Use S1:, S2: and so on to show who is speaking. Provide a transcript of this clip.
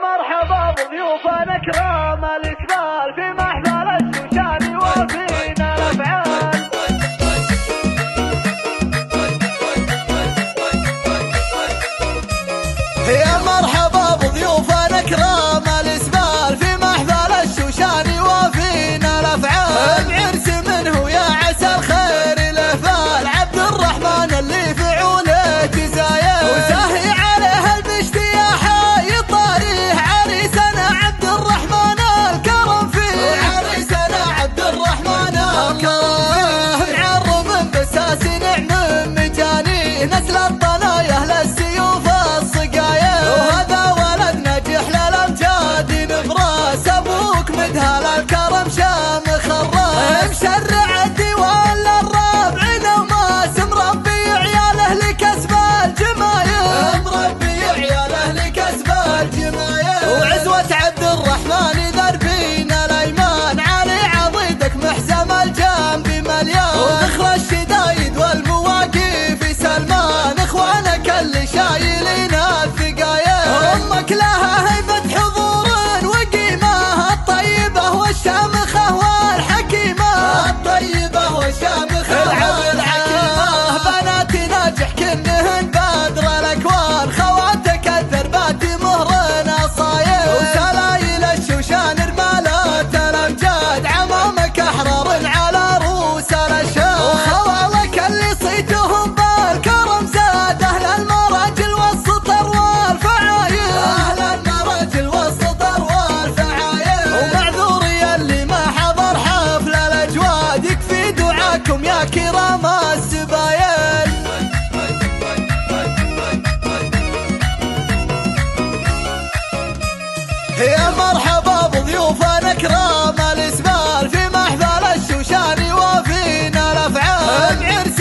S1: مرحبا بضيوفنا كرام الإقبال في محفل الشوشان وفينا الأفعال.
S2: يا مرحبا بضيوفنا كرام الإقبال في محفل الشوشان وفينا الأفعال. بعرس منه يا عسى الخير الأفعال، عبد الرحمن اللي فعوله تزايد وساهي عليه البشت يا حي طاريه. عريسنا عبد الرحمن الكرم فيه، عريسنا عبد الرحمن الكرم فيه. معر من بساس نعم مجانيه، نسل الطنايا للسيوف الصقايا، وهذا ولد نجح للامجاد نفراس. ابوك مدهال الكرم شامخ الراس، مشرع الديوان للرابعين وماس، مربي عياله لكسب الجمايل، مربي عياله لكسب الجمايل. وعزوة عبد الرحمن ذربين الايمان، علي عضيدك محزم الجنب مليان، وذخر الشدايد والمواقف سلمان، اخوانك اللي شايلين الثقايل. امك لها هيبة حضور وقيمة، الطيبة والشامخة والحكيمة، الطيبة والشامخة والحكيمة. بنات ناجح كنهن بدر الاكوان، خواتك الثربات مهرنا صاير، وسلايل الشوشان رمالات الامجاد، عمامك احرار على رؤوس الاشهاد، وخوالك اللي صيتهم بالكرم زاد. اهل المراجل والسطر والفعايل، اهل المراجل والسطر والفعايل. ومعذوري اللي ما حضر حفل الاجواد، يكفي دعاكم يا كرام السبايل. يا مرحبا بضيوفنا كرام الإقبال في محفل الشوشان وفينا الأفعال. بعرس